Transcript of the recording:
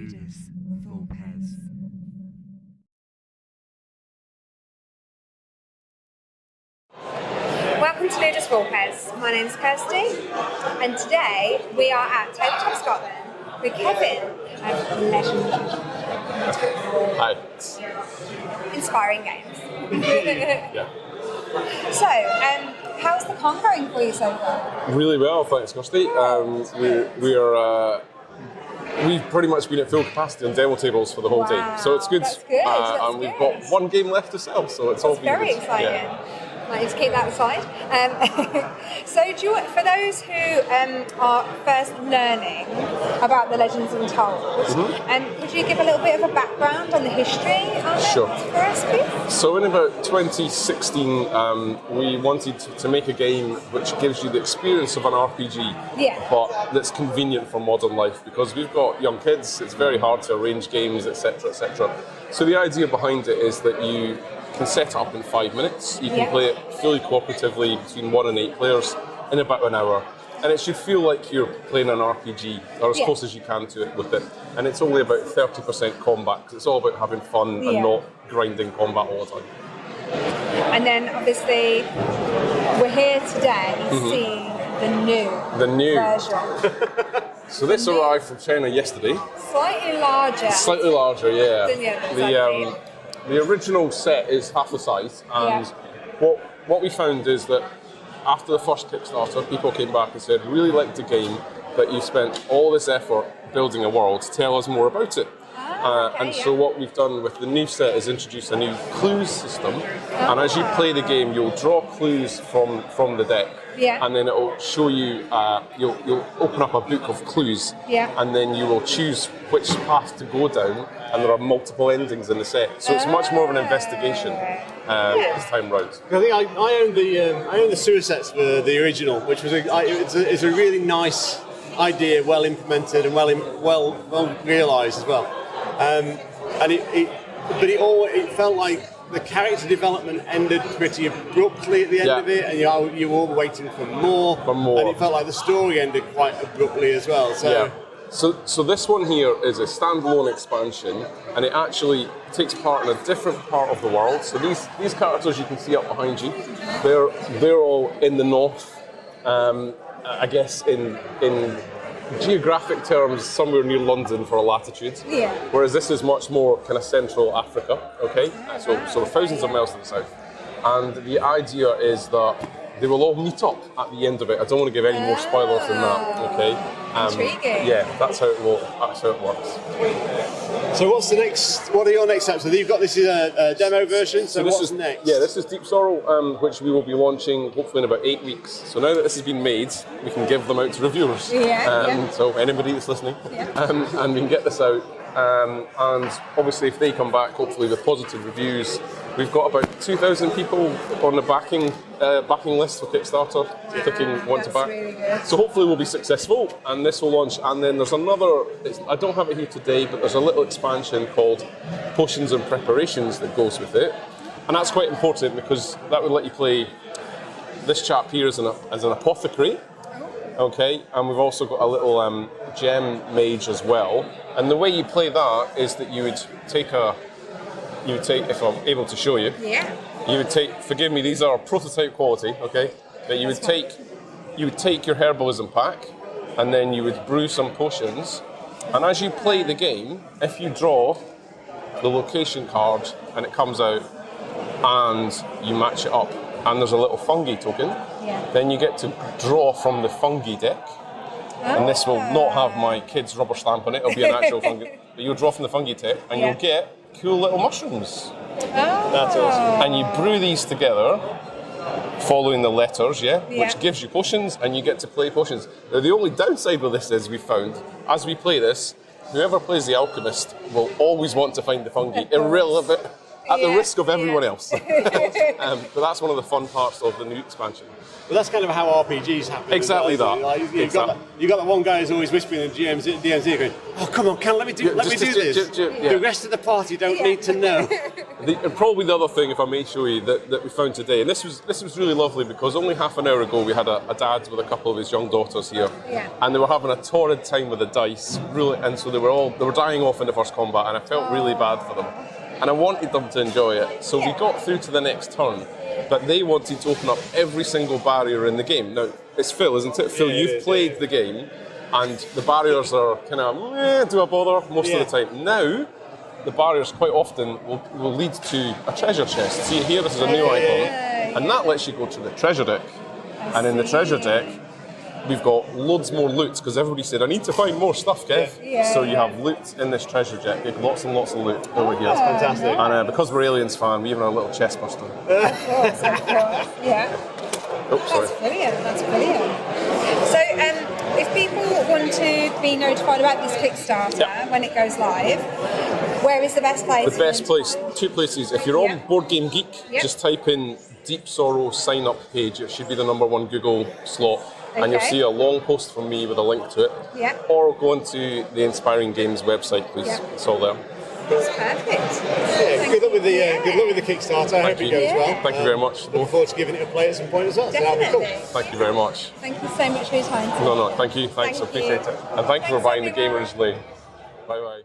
Ludus Volpez. Welcome to Ludus Volpez. My name's Kirsty, and today we are at Tabletop Scotland with Kevin of Legend. Hi. Inspiring games. Yeah. So, how's the con going for you so far? Really well, thanks, Kirsty. We've pretty much been at full capacity on demo tables for the whole day, so it's good. That's good. And we've got one game left to sell, so it's all been Very good. exciting. Yeah. Might just keep that aside. So, for those who are first learning about the Legends Untold, would you give a little bit of a background on the history of it Sure. for us, please? So in about 2016, we wanted to make a game which gives you the experience of an RPG, but that's convenient for modern life, because we've got young kids, it's very hard to arrange games, etc., etc. So the idea behind it is that you can set it up in 5 minutes. You can play it fully cooperatively between 1 and 8 players in about an hour. And it should feel like you're playing an RPG, or as close as you can to it with it. And it's only about 30% combat, because it's all about having fun and not grinding combat all the time. And then obviously we're here today seeing the new version. So this arrived from China yesterday. Slightly larger. Slightly larger, yeah. Than the others, The original set is half the size, and what we found is that after the first Kickstarter, people came back and said, really liked the game, but you spent all this effort building a world, tell us more about it. So what we've done with the new set is introduce a new clues system, and as you play the game, you'll draw clues from the deck, and then it'll show you, you'll open up a book of clues, and then you will choose which path to go down, and there are multiple endings in the set, so it's much more of an investigation this time round. I think I own the sewer sets for the original, which was it's a really nice idea, well implemented and well realised as well. But it felt like the character development ended pretty abruptly at the end of it, and you were all waiting for more. And it felt like the story ended quite abruptly as well. So this one here is a standalone expansion, and it actually takes part in a different part of the world. So these characters you can see up behind you, they're all in the north. I guess in geographic terms, somewhere near London for a latitude. Whereas this is much more kind of Central Africa. Okay, so thousands of miles to the south. And the idea is that they will all meet up at the end of it. I don't want to give any more spoilers than that. Okay. Intriguing. Yeah, that's how it works. So what are your next steps? So you've got this is a demo version, so what's next? Yeah, this is Deep Sorrow, which we will be launching hopefully in about 8 weeks. So now that this has been made, we can give them out to reviewers. So anybody that's listening, and we can get this out. And obviously if they come back, hopefully with positive reviews, we've got about 2,000 people on the backing list for Kickstarter, clicking want to back. Really good. So hopefully we'll be successful, and this will launch. And then there's another, I don't have it here today, but there's a little expansion called Potions and Preparations that goes with it. And that's quite important, because that would let you play this chap here as an apothecary. Okay, and we've also got a little gem mage as well. And the way you play that is that you would take, if I'm able to show you, you would take, forgive me, these are prototype quality, okay, but you would take your herbalism pack, and then you would brew some potions, and as you play the game, if you draw the location card and it comes out and you match it up, and there's a little fungi token, then you get to draw from the fungi deck. And this will not have my kid's rubber stamp on it, it'll be an actual fungi. But you'll draw from the fungi deck, and you'll get cool little mushrooms. That's awesome. And you brew these together, following the letters, which gives you potions, and you get to play potions. Now, the only downside with this is, we found, as we play this, whoever plays the alchemist will always want to find the fungi, at the Yeah, risk of everyone yeah. else. But that's one of the fun parts of the new expansion. But that's kind of how RPGs happen. Exactly as well, that. isn't it? Like, you've got that one guy who's always whispering in DMZ going, "Oh, come on, let me do this." Yeah. The rest of the party don't need to know. And probably the other thing, if I may show you, that we found today, and this was really lovely because only half an hour ago we had a dad with a couple of his young daughters here, Yeah. and they were having a torrid time with the dice, really, and so they were dying off in the first combat, and I felt really bad for them, and I wanted them to enjoy it. So we got through to the next turn, but they wanted to open up every single barrier in the game. Now it's Phil, isn't it? Phil, Yeah, you've played the game, and the barriers are kind of do I bother most of the time. Now, the barriers quite often will lead to a treasure chest. See here, this is a new icon, and that lets you go to the treasure deck. And in the treasure deck, we've got loads more loot because everybody said, I need to find more stuff, Kev. Yeah. So you have loot in this treasure deck. You have lots and lots of loot over here. Fantastic. And because we're Aliens fan, we even have a little chest buster. Of course. Yeah. Oh, sorry. That's brilliant. So, if people want to be notified about this Kickstarter Yeah. when it goes live, where is the best place? The best place, two places. If you're on Yeah. Board Game Geek, Yeah. just type in Deep Sorrow sign up page. It should be the #1 Google slot. And you'll Okay. see a long post from me with a link to it. Yeah. Or go into the Inspiring Games website, please. Yeah. It's all there. That's perfect. Yeah, good luck with the Kickstarter. I hope you. it goes well. Thank you very much. Looking forward to giving it a play at some point as well. So that'll be Definitely. cool. Thank you very much. Thank you so much for your time. No, thank you. Thanks, Thank I appreciate you. it. And thank you for Thanks, buying the everyone. Gamers Lane. Bye bye.